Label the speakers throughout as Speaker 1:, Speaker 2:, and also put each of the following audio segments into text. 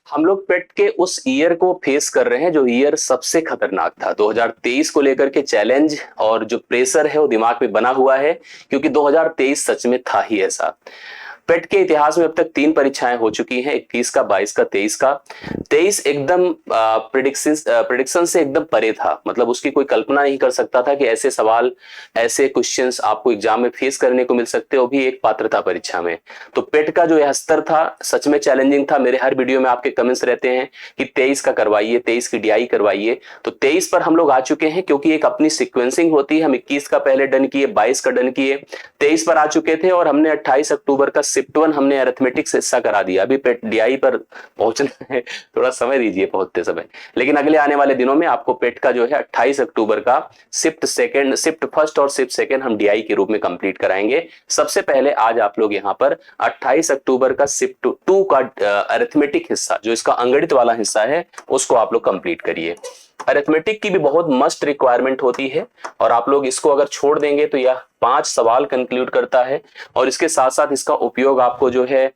Speaker 1: हम लोग पेट के उस ईयर को फेस कर रहे हैं जो ईयर सबसे खतरनाक था। 2023 को लेकर के चैलेंज और जो प्रेशर है वो दिमाग में बना हुआ है, क्योंकि 2023 सच में था ही ऐसा। पेट के इतिहास में अब तक 3 परीक्षाएं हो चुकी हैं, 21 का, 22 का, 23 का। 23 एकदम प्रिडिक्शन से एकदम परे था, मतलब उसकी कोई कल्पना नहीं कर सकता था कि ऐसे सवाल, ऐसे क्वेश्चंस आपको एग्जाम में फेस करने को मिल सकते, वो भी एक पात्रता परीक्षा में। तो पेट का जो यह स्तर था सच में चैलेंजिंग था। मेरे हर वीडियो में आपके कमेंट्स रहते हैं कि 23 का करवाइए, 23 की डीआई करवाइए। तो 23 पर हम लोग आ चुके हैं, क्योंकि एक अपनी सिक्वेंसिंग होती है। हम 21 का पहले डन किए, 22 का डन किए, 23 पर आ चुके थे, और हमने 28 अक्टूबर का शिफ्ट 1 हमने अरिथमेटिक से हिस्सा करा दिया। अभी पेट डीआई पर पहुंचना है, थोड़ा समय दीजिए पहुंचते समय। लेकिन अगले आने वाले दिनों में आपको पेट का जो है 28 अक्टूबर का शिफ्ट फर्स्ट और शिफ्ट सेकंड हम डीआई के रूप में कंप्लीट कराएंगे। सबसे पहले आज आप लोग यहाँ पर 28 अक्टूबर का शिफ्ट 2 का अरिथमेटिक हिस्सा, जो इसका अंगणित वाला हिस्सा है, उसको आप लोग कंप्लीट करिए। अरिथमेटिक की भी बहुत मस्ट रिक्वायरमेंट होती है, और आप लोग इसको अगर छोड़ देंगे तो यह 5 सवाल कंक्लूड करता है, और इसके साथ साथ इसका उपयोग आपको जो है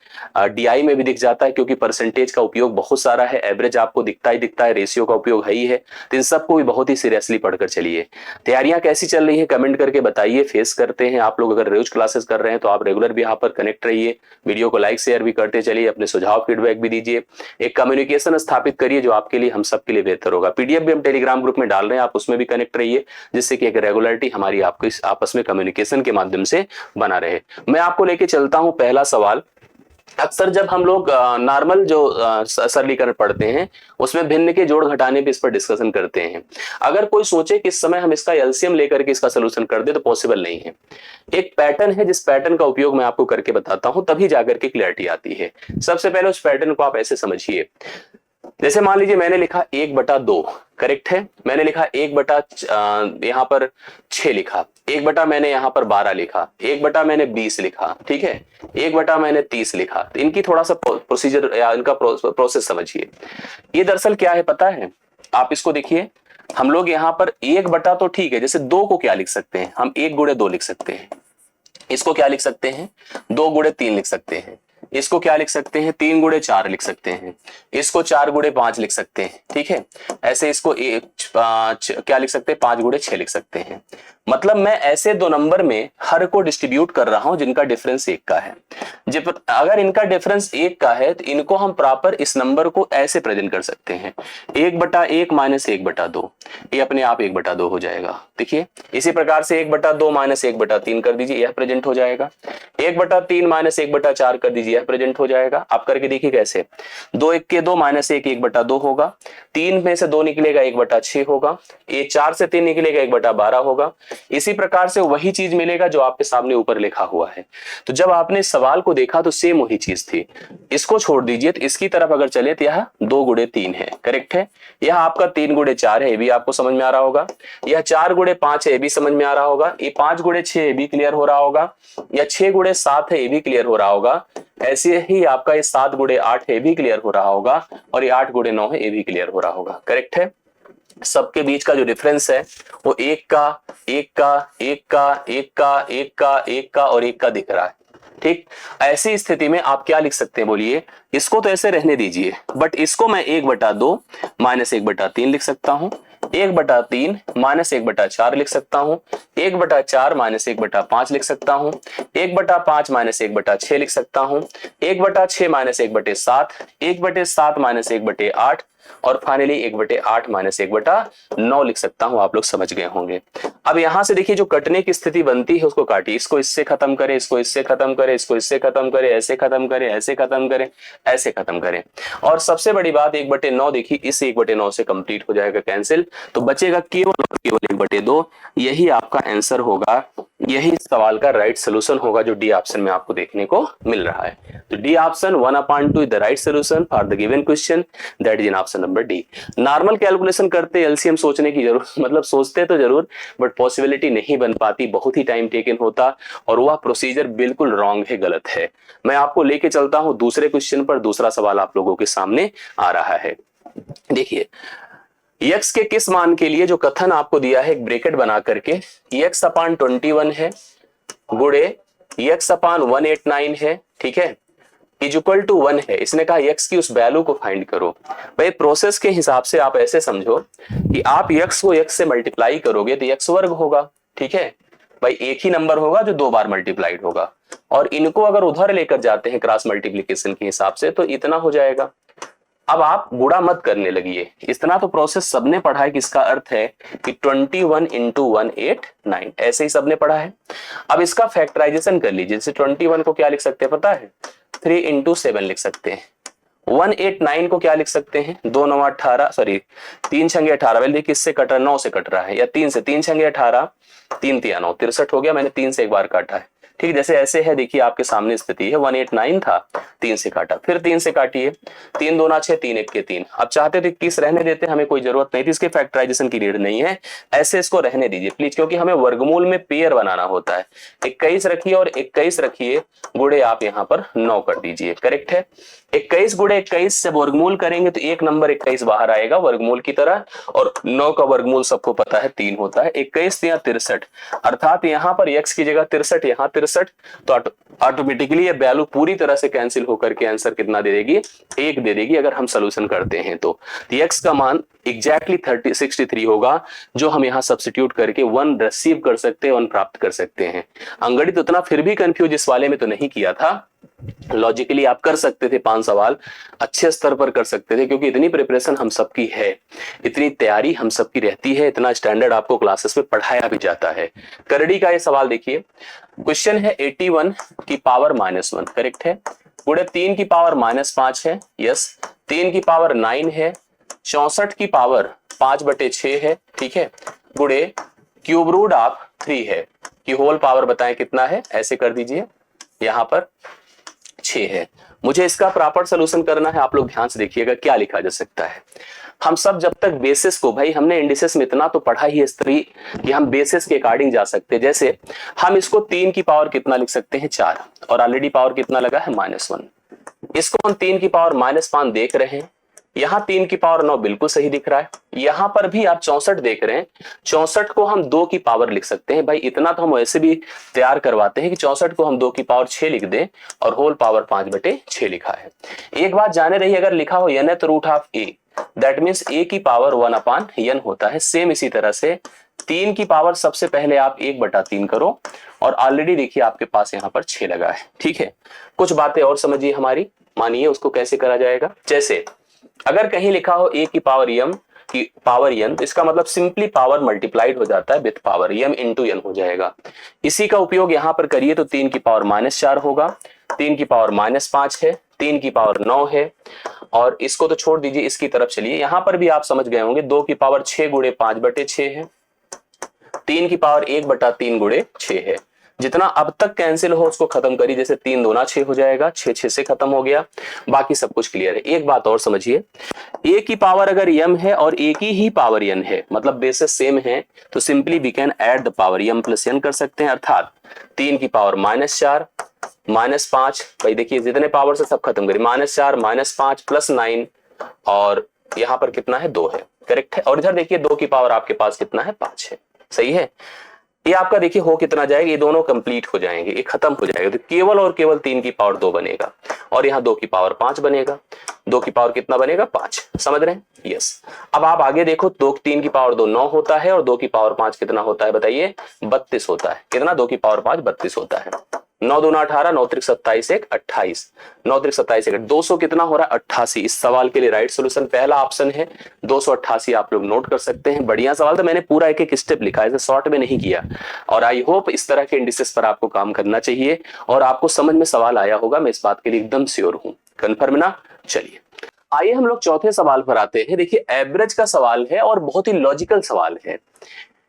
Speaker 1: डीआई में भी दिख जाता है, क्योंकि परसेंटेज का उपयोग बहुत सारा है, एवरेज आपको दिखता ही दिखता है, रेशियो का उपयोग है ही है। तो इन सबको भी बहुत ही सीरियसली पढ़कर चलिए। तैयारियां कैसी चल रही है कमेंट करके बताइए। फेस करते हैं आप लोग, अगर रोज क्लासेस कर रहे हैं तो आप रेगुलर भी यहाँ पर कनेक्ट रहिए, वीडियो को लाइक शेयर भी करते चलिए, अपने सुझाव फीडबैक भी दीजिए, एक कम्युनिकेशन स्थापित करिए जो आपके लिए, हम सबके लिए बेहतर होगा। पीडीएफ भी हम टेलीग्राम ग्रुप में डाल रहे हैं, आप उसमें भी कनेक्ट रहिए, जिससे कि एक रेगुलरिटी हमारी आपको इस आपस में कम्युनिकेशन के माध्यम से बना रहे। मैं आपको लेके चलता हूं पहला सवाल। अक्सर जब हम लोग नॉर्मल जो सरलीकरण पढ़ते हैं, उसमें भिन्न के जोड़ घटाने पे इस पर डिस्कशन करते हैं। अगर कोई सोचे कि इस समय हम इसका एलसीएम लेकर के इसका सोल्यूशन कर दे, तो पॉसिबल नहीं है। एक पैटर्न है, जिस पैटर्न का उपयोग मैं आपको करके बताता हूं, तभी जाकर के क्लैरिटी आती है। सबसे पहले उस पैटर्न को आप ऐसे समझिए। जैसे मान लीजिए मैंने लिखा 1/2, करेक्ट है। मैंने लिखा 1 यहाँ पर 6 लिखा, 1 मैंने यहाँ पर 12 लिखा, 1 मैंने 20 लिखा, ठीक है, 1 मैंने 30 लिखा। तो इनकी थोड़ा सा प्रोसीजर या इनका प्रोसेस समझिए। ये दरअसल क्या है पता है, आप इसको देखिए। हम लोग यहाँ पर 1 तो ठीक है, जैसे 2 को क्या लिख सकते हैं हम, 1 × 2 लिख सकते हैं। इसको क्या लिख सकते हैं, 2 × 3 लिख सकते हैं। इसको क्या लिख सकते हैं, 3 × 4 लिख सकते हैं। इसको 4 × 5 लिख सकते हैं, ठीक है। ऐसे इसको क्या लिख सकते हैं, 5 × 6 लिख सकते हैं। मतलब मैं ऐसे 2 नंबर में हर को डिस्ट्रीब्यूट कर रहा हूं जिनका डिफरेंस 1 का है। जब अगर इनका डिफरेंस 1 का है, तो इनको हम प्रॉपर इस नंबर को ऐसे प्रेजेंट कर सकते हैं, 1/1 - 1/2। ये अपने आप 1/2 हो जाएगा। देखिए इसी प्रकार से 1/2 - 1/3 कर दीजिए, यह प्रेजेंट हो जाएगा। 1/3 - 1/4 कर दीजिए, यह प्रेजेंट हो जाएगा। आप करके देखिए कैसे। 2 × 1 = 2 - 1 1/2 होगा। 3 में से 2 निकलेगा 1/6 होगा। ये 4 से 3 निकलेगा 1/12 होगा। इसी प्रकार से वही चीज मिलेगा जो आपके सामने ऊपर लिखा हुआ है। तो जब आपने सवाल को देखा तो सेम वही चीज थी। इसको छोड़ दीजिए, तो इसकी तरफ अगर चले तो यह 2 × 3 है, करेक्ट है। यह आपका 3 × 4 है, ये भी आपको समझ में आ रहा होगा। यह 4 × 5 है, ये भी समझ में आ रहा होगा। ये 5 × 6 ये भी क्लियर हो रहा होगा। या 6 × 7 है, ये भी क्लियर हो रहा होगा। ऐसे ही आपका ये 7 × 8 है, ये भी क्लियर हो रहा होगा। और ये 8 × 9 है, ये भी क्लियर हो रहा होगा, करेक्ट है। सबके बीच का जो डिफरेंस है वो 1 का, 1 का, 1 का, 1 का, 1 का, 1 का और 1 का दिख रहा है, ठीक। ऐसी स्थिति में आप क्या लिख सकते हैं बोलिए। इसको तो ऐसे रहने दीजिए, बट इसको मैं 1/2 - 1/3 लिख सकता हूं, 1/3 - 1/4 लिख सकता हूं, 1/4 - 1/5 लिख सकता हूं, 1/5 - 1/6 लिख सकता हूं, 1/6 - 1/7, 1/7 - 1/8, और फाइनली 1/8 - 1/9 लिख सकता हूं। आप लोग समझ गए होंगे। अब यहां से देखिए जो कटने की स्थिति बनती है उसको काटिए। इसको इससे खत्म करें, इसको इससे खत्म करें, इसको इससे खत्म करें, ऐसे खत्म करें, ऐसे खत्म करें, ऐसे खत्म करें। और सबसे बड़ी बात 1/9 देखिए, इस 1/9 से कंप्लीट हो जाएगा कैंसिल, तो बचेगा केवल और केवल 1/2। यही आपका आंसर होगा, यही सवाल का राइट सोल्यूशन होगा, जो डी ऑप्शन में आपको देखने को मिल रहा है। तो D option 1/2 is the right solution for the given question, that is in option number D. Normal calculation करते एलसीएम सोचने की जरूरत, मतलब सोचते तो जरूर, बट पॉसिबिलिटी नहीं बन पाती, बहुत ही टाइम टेकन होता, और वह प्रोसीजर बिल्कुल रॉन्ग है, गलत है। मैं आपको लेके चलता हूं दूसरे क्वेश्चन पर। दूसरा सवाल आप लोगों के सामने आ रहा है। देखिए x के किस मान के लिए जो कथन आपको दिया है, एक ब्रैकेट बना करके, x/21 है गुणे x/189 है, ठीक है, इज इक्वल टू 1 है, इसने कहा x की उस वैल्यू को फाइंड करो। भाई प्रोसेस के हिसाब से आप ऐसे समझो कि आप x को x से मल्टीप्लाई करोगे तो x वर्ग होगा, ठीक है भाई, एक ही नंबर होगा जो 2 बार मल्टीप्लाइड होगा, और इनको अगर उधर लेकर जाते हैं क्रॉस मल्टीप्लीकेशन के हिसाब से तो इतना हो जाएगा। अब आप गुणा मत करने लगिए, इतना तो प्रोसेस सबने पढ़ा है कि इसका अर्थ है कि 21 इंटू 189, ऐसे ही सबने पढ़ा है। अब इसका फैक्टराइजेशन कर लीजिए, जैसे 21 को क्या लिख सकते हैं पता है, 3 इंटू 7 लिख सकते हैं। 189 को क्या लिख सकते हैं, 2 9 18, सॉरी 3 छंगे 18, देखिए किससे कट रहा है, 9 से कट रहा है, या 3 से, 3 छंगे 18, 3 3 9 63 हो गया, मैंने 3 से एक बार काटा है, ठीक। जैसे ऐसे है, देखिए आपके सामने स्थिति है, 189 था, 3 से काटा, फिर 3 से काटिए, 3 2 6, 3 1 के 3, अब चाहते तो 21 रहने देते, हमें कोई जरूरत नहीं थी, इसके फैक्टराइजेशन की नीड नहीं है, ऐसे इसको रहने दीजिए प्लीज, क्योंकि हमें वर्गमूल में पेयर बनाना होता है। 21 रखिए और 21 रखिए, गुणे आप यहाँ पर 9 कर दीजिए, करेक्ट है। 21 गुणे 21 जब वर्गमूल करेंगे तो एक नंबर 21 बाहर आएगा वर्गमूल की तरह, और 9 का वर्गमूल सबको पता है 3 होता है, 21 या 63, अर्थात यहाँ पर x की जगह 63, यहाँ 63, तो ऑटोमेटिकली ये वैल्यू पूरी तरह से कैंसिल होकर के आंसर कितना दे देगी, 1 दे देगी अगर हम सोल्यूशन करते हैं तो x का मान एग्जैक्टली 63 होगा, जो हम यहाँ सब्स्टिट्यूट करके 1 रिसीव कर सकते हैं, 1 प्राप्त कर सकते हैं। अंगणित उतना फिर भी कंफ्यूज इस वाले में तो नहीं किया था, लॉजिकली आप कर सकते थे, 5 सवाल अच्छे स्तर पर कर सकते थे, क्योंकि इतनी प्रिपरेशन हम सबकी है, इतनी तैयारी हम सबकी रहती है, इतना स्टैंडर्ड आपको क्लासेस में पढ़ाया भी जाता है। करड़ी का ये सवाल देखिए, क्वेश्चन है 81 की पावर -1, करेक्ट है, गुणे 3 की पावर -5 है, यस, 3 की पावर 9 है, 64 की पावर 5/6 है, ठीक है, गुणे क्यूब रूट ऑफ 3 है, कि होल पावर बताएं कितना है, ऐसे कर दीजिए, यहां पर 6 है। मुझे इसका प्रॉपर सोल्यूशन करना है, आप लोग ध्यान से देखिएगा क्या लिखा जा सकता है। हम सब जब तक बेसिस को, भाई हमने इंडिसेस में इतना तो पढ़ा ही है स्त्री कि हम बेसिस के अकॉर्डिंग जा सकते हैं। जैसे हम इसको 3 की पावर कितना लिख सकते हैं, 4, और ऑलरेडी पावर कितना लगा है, -1, इसको हम 3 की पावर -5 देख रहे हैं, यहाँ 3 की पावर 9 बिल्कुल सही दिख रहा है, यहां पर भी आप 64 देख रहे हैं, 64 को हम 2 की पावर लिख सकते हैं, भाई इतना तो हम वैसे भी तैयार करवाते हैं कि 64 को हम 2 की पावर 6 लिख दें, और होल पावर 5/6 लिखा है। एक बात जाने रही, अगर लिखा हो n तो root of a, that means a की पावर 1/n होता है। सेम इसी तरह से 3 की पावर सबसे पहले आप 1/3 करो, और ऑलरेडी देखिए आपके पास यहाँ पर 6 लगा है, ठीक है। कुछ बातें और समझिए हमारी, मानिए उसको कैसे करा जाएगा। जैसे अगर कहीं लिखा हो a की पावर m की पावर n, तो इसका मतलब सिंपली पावर मल्टीप्लाइड हो जाता है with power, m into n हो जाएगा। इसी का उपयोग यहां पर करिए तो 3 की पावर -4 होगा, 3 की पावर -5 है, 3 की पावर 9 है, और इसको तो छोड़ दीजिए, इसकी तरफ चलिए, यहां पर भी आप समझ गए होंगे, 2 की पावर 6 गुणे 5/6 है, 3 की पावर 1/3 गुणे 6 है। जितना अब तक कैंसिल हो उसको खत्म करिए, जैसे 3 दूना 6 हो जाएगा, 6 6 से खत्म हो गया, बाकी सब कुछ क्लियर है। एक बात और समझिए, a की पावर अगर m है और a की ही पावर n है, मतलब बेसिस सेम है, तो simply we can add the power m plus n कर सकते हैं, अर्थात 3 की पावर -4 -5, भाई देखिए जितने पावर से सब खत्म करिए, -4 -5 प्लस 9, और यहाँ पर कितना है, 2 है, करेक्ट है। और इधर देखिए 2 की पावर आपके पास कितना है, 5 है, सही है। ये आपका देखिए हो कितना जाएगा, ये दोनों कंप्लीट हो जाएंगे, ये खत्म हो जाएगा, तो केवल और केवल 3 की पावर 2 बनेगा, और यहाँ 2 की पावर 5 बनेगा, 2 की पावर कितना बनेगा, 5, समझ रहे हैं, यस। अब आप आगे देखो, 3 की पावर 2 9 होता है, और 2 की पावर 5 कितना होता है बताइए, 32 होता है। कितना, 2 की पावर 5 32 होता है। 9 दूना 18, 9 त्रिक 27, 1 28, 9 त्रिक 27, 1 200 कितना हो रहा है, 88। इस सवाल के लिए राइट सोल्यूशन पहला ऑप्शन है 288, आप लोग नोट कर सकते हैं। बढ़िया सवाल था, मैंने पूरा एक एक स्टेप लिखा है, शॉर्ट में नहीं किया, और आई होप इस तरह के इंडिसेस पर आपको काम करना चाहिए, और आपको समझ में सवाल आया होगा, मैं इस बात के लिए एकदम श्योर हूं, कन्फर्म ना। चलिए आइए हम लोग चौथे सवाल पर आते हैं। देखिए एवरेज का सवाल है, और बहुत ही लॉजिकल सवाल है।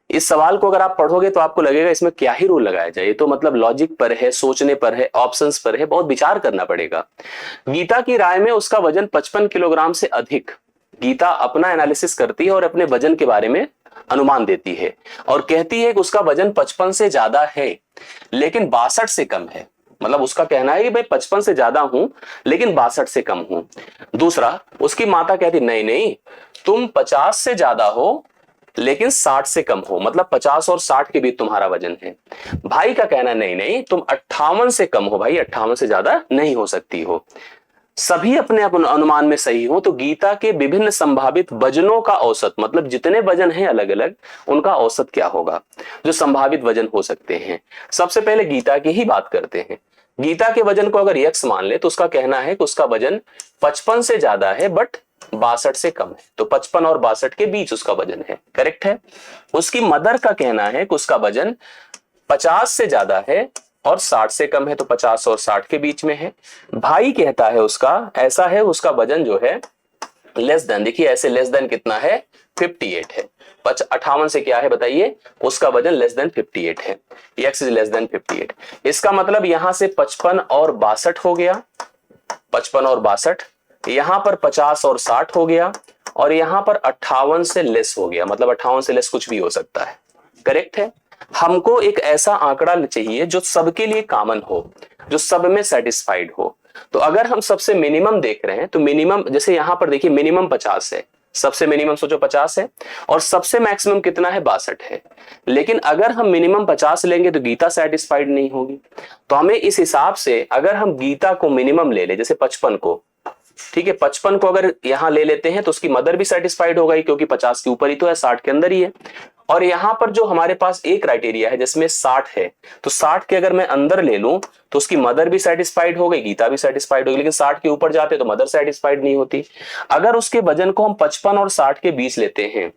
Speaker 1: इस सवाल को अगर आप पढ़ोगे तो आपको लगेगा इसमें क्या ही रूल लगाया जाए, तो मतलब लॉजिक पर है, सोचने पर है, ऑप्शंस पर है, बहुत विचार करना पड़ेगा। गीता की राय में उसका वजन 55 किलोग्राम से अधिक, गीता अपना एनालिसिस करती है और अपने वजन के बारे में अनुमान देती है, और कहती है कि उसका वजन 55 से ज्यादा है लेकिन 62 से कम है। मतलब उसका कहना है कि भाई 55 से ज्यादा हूं लेकिन 62 से कम हूं। दूसरा, उसकी माता कहती नहीं नहीं, तुम 50 से ज्यादा हो लेकिन 60 से कम हो, मतलब 50 और 60 के बीच तुम्हारा वजन है। भाई का कहना नहीं नहीं तुम 58 से कम हो भाई, 58 से ज्यादा नहीं हो सकती हो। सभी अपने अपने अनुमान में सही हो तो गीता के विभिन्न संभावित वजनों का औसत, मतलब जितने वजन हैं अलग अलग उनका औसत क्या होगा, जो संभावित वजन हो सकते हैं। सबसे पहले गीता की ही बात करते हैं। गीता के वजन को अगर यक्स मान ले तो उसका कहना है कि उसका वजन 55 से ज्यादा है बट 62 से कम है, तो 55 और 62 के बीच उसका वजन है, करेक्ट है। उसकी मदर का कहना है कि उसका वजन 50 से ज्यादा है और 60 से कम है, तो 50 और 60 के बीच में है। भाई कहता है उसका ऐसा है, उसका वजन जो है लेस देन, देखिए ऐसे लेस देन कितना है 58 है। 58 से क्या है बताइए, उसका वजन लेस देन 58 है, x इज लेस देन 58। इसका मतलब यहां से 55 और 62 हो गया, 55 और 62, यहां पर 50 और 60 हो गया, और यहां पर 58 से लेस हो गया, मतलब 58 से लेस कुछ भी हो सकता है, करेक्ट है। हमको एक ऐसा आंकड़ा चाहिए जो सबके लिए कॉमन हो, जो सब में सेटिस्फाइड हो। तो अगर हम सबसे मिनिमम देख रहे हैं तो मिनिमम, जैसे यहां पर देखिए मिनिमम 50 है, सबसे मिनिमम सोचो 50 है, और सबसे मैक्सिमम कितना है 62 है। लेकिन अगर हम मिनिमम 50 लेंगे तो गीता सेटिस्फाइड नहीं होगी। तो हमें इस हिसाब से अगर हम गीता को मिनिमम ले ले, जैसे 55 को, ठीक है 55 को अगर यहां ले लेते हैं तो उसकी मदर भी सेटिस्फाइड हो गई क्योंकि 50 के ऊपर ही तो है, 60 के अंदर ही है। और यहां पर जो हमारे पास एक क्राइटेरिया है जिसमें 60 है, तो 60 के अगर मैं अंदर ले लूं तो उसकी मदर भी सेटिस्फाइड हो गई, गीता भी सेटिस्फाइड हो गई, लेकिन 60 के ऊपर जाते तो मदर सेटिस्फाइड नहीं होती। अगर उसके वजन को हम 55 और 60 के बीच लेते हैं,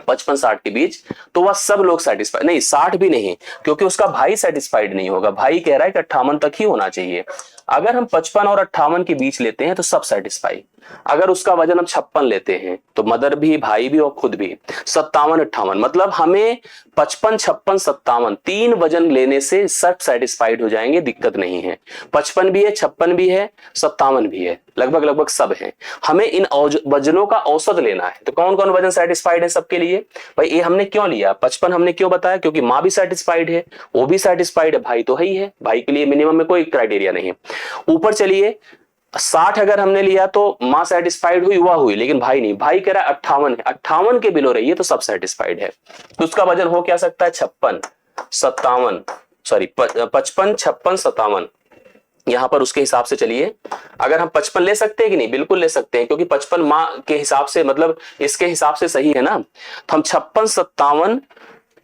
Speaker 1: 55-60 के बीच, तो वह सब लोग सेटिस्फाइड नहीं, 60 भी नहीं, क्योंकि उसका भाई सेटिस्फाइड नहीं होगा। भाई कह रहा है कि 58 तक ही होना चाहिए। अगर हम 55 और 58 के बीच लेते हैं तो सब सेटिस्फाई। अगर उसका वजन हम 56 लेते हैं तो मदर भी, भाई भी और खुद भी। 57-58 मतलब हमें 55, 56, 57 तीन वजन लेने से सब सेटिस्फाइड हो जाएंगे, दिक्कत नहीं है। 55 भी है, 56 भी है, 57 भी है, लगभग लगभग सब है। हमें इन वजनों का औसत लेना है। तो कौन कौन वजन सेटिस्फाइड है सबके लिए, भाई ये हमने क्यों लिया 55 हमने क्यों बताया, क्योंकि माँ भी सेटिस्फाइड है, वो भी सेटिस्फाइड है, भाई तो है ही है, भाई के लिए मिनिमम में कोई क्राइटेरिया नहीं है। ऊपर चलिए 60 अगर हमने लिया तो मां सेटिस्फाइड हुई, वह हुई, लेकिन भाई नहीं, भाई कह रहा है 58 है, 58 के बिलो रही है तो सब सेटिस्फाइड है। तो उसका वजन हो क्या सकता है 56, 57, सॉरी 55, 56, 57। यहां पर उसके हिसाब से चलिए, अगर हम 55 ले सकते हैं कि नहीं, बिल्कुल ले सकते हैं, क्योंकि 55 मां के हिसाब से, मतलब इसके हिसाब से सही है ना। तो हम 56, 57,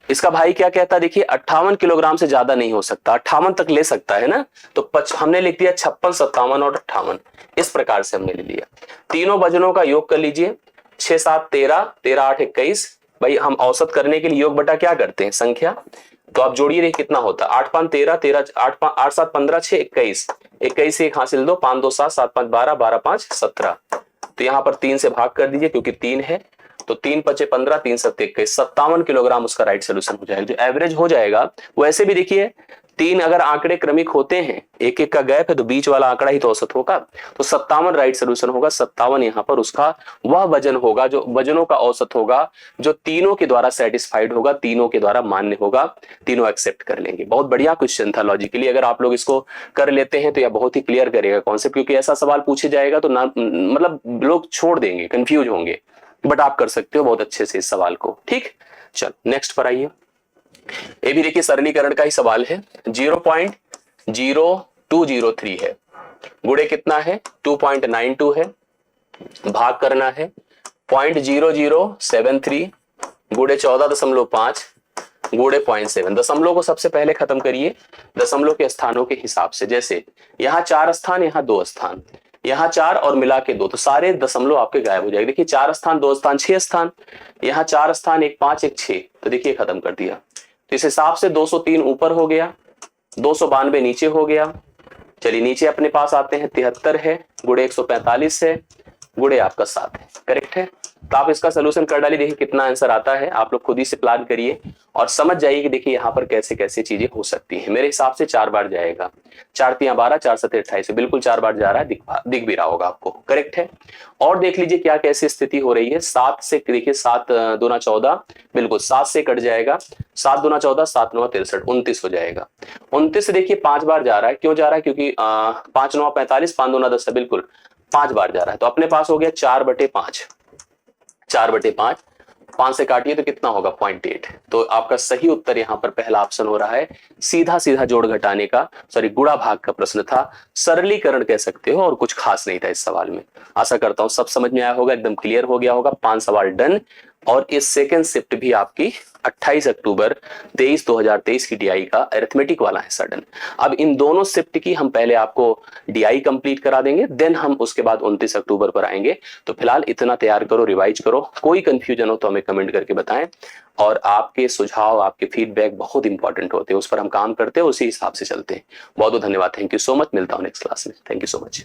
Speaker 1: इसका भाई क्या कहता है देखिए 58 किलोग्राम से ज्यादा नहीं हो सकता, 58 तक ले सकता है ना। तो हमने लिख दिया 56, 57 और 58, इस प्रकार से हमने ले लिया। तीनों वजनों का योग कर लीजिए, 6, 7, 13, 13, 8, 21। भाई हम औसत करने के लिए योग बटा क्या करते हैं, संख्या, तो आप जोड़िए देखिए कितना होता है, 8, 5, 13, 13, 8, 7, 15, 6, 21, 21 से एक हासिल दो, 5, 2, 7, 7, 5, 12, 12, 5, 17। तो यहां पर 3 से भाग कर दीजिए क्योंकि 3 है, तो 3 पचे 15, 3 सत्ते 21, 57 किलोग्राम उसका राइट सोल्यूशन हो जाएगा, जो एवरेज हो जाएगा। वैसे भी देखिए 3 अगर आंकड़े क्रमिक होते हैं, एक एक का गैप है, तो बीच वाला आंकड़ा ही तो औसत होगा, तो 57 राइट सोल्यूशन होगा। 57 यहां पर उसका वह वजन होगा जो वजनों का औसत होगा, जो तीनों के द्वारा सेटिस्फाइड होगा, तीनों के द्वारा मान्य होगा, तीनों एक्सेप्ट कर लेंगे। बहुत बढ़िया क्वेश्चन था लॉजिकली, अगर आप लोग इसको कर लेते हैं तो यह बहुत ही क्लियर करेगा कॉन्सेप्ट, क्योंकि ऐसा सवाल पूछे जाएगा तो ना, मतलब लोग छोड़ देंगे, कंफ्यूज होंगे, बट आप कर सकते हो बहुत अच्छे से इस सवाल को। ठीक, चलो नेक्स्ट पर आइए। ये भी देखिए सरलीकरण का ही सवाल है, 0.0203 है, गुणे कितना है 2.92 है, भाग करना है 0.0073 गुणे 14.5 गुणे 0.7। दशमलव को सबसे पहले खत्म करिए दशमलव के स्थानों के हिसाब से, जैसे यहाँ 4 स्थान, यहाँ 2 स्थान, यहाँ 4 और मिला के 2, तो सारे दशमलव आपके गायब हो जाएंगे। देखिए 4 स्थान, 2 स्थान, 6 स्थान, यहाँ 4 स्थान, 1 5 1 6, तो देखिए खत्म कर दिया। तो इस हिसाब से 203 ऊपर हो गया, 292 नीचे हो गया। चलिए नीचे अपने पास आते हैं, 73 है, गुणे 145 है, गुणे आपका 7 है, करेक्ट है। तो आप इसका सोल्यूशन कर डालिए, देखिए कितना आंसर आता है, आप लोग खुद ही से प्लान करिए और समझ जाइए कि देखिए यहाँ पर कैसे कैसे चीजें हो सकती हैं। मेरे हिसाब से 4 बार जाएगा, 4 3 12, 4 7 28, बिल्कुल 4 बार जा रहा है, दिख भी रहा होगा आपको, करेक्ट है। और देख लीजिए क्या कैसी स्थिति हो रही है, 7 से देखिए 7 दूना 14, बिल्कुल 7 से कट जाएगा, 7 दूना 14, 7 9 63, 29 हो जाएगा। 29 देखिए 5 बार जा रहा है, क्यों जा रहा है, क्योंकि 5 9 45, 5 दूना 10 है, बिल्कुल 5 बार जा रहा है। तो अपने पास हो गया 4/5, 4/5, 5 से काटिए तो कितना होगा 0.8। तो आपका सही उत्तर यहाँ पर पहला ऑप्शन हो रहा है। सीधा सीधा जोड़ घटाने का, सॉरी गुणा भाग का प्रश्न था, सरलीकरण कह सकते हो, और कुछ खास नहीं था इस सवाल में। आशा करता हूं सब समझ में आया होगा, एकदम क्लियर हो गया होगा। 5 सवाल डन। और इस सेकेंड शिफ्ट भी आपकी 28 अक्टूबर 2023 की डीआई का अरिथमेटिक वाला हिस्सा डन। अब इन दोनों शिफ्ट की हम पहले आपको डीआई कंप्लीट करा देंगे, देन हम उसके बाद 29 अक्टूबर पर आएंगे। तो फिलहाल इतना तैयार करो, रिवाइज करो। कोई कंफ्यूजन हो तो हमें कमेंट करके बताएं, और आपके सुझाव, आपके फीडबैक बहुत इंपॉर्टेंट होते हैं, उस पर हम काम करते हैं, उसी हिसाब से चलते हैं। बहुत बहुत धन्यवाद, थैंक यू सो मच। मिलता हूं नेक्स्ट क्लास में, थैंक यू सो मच।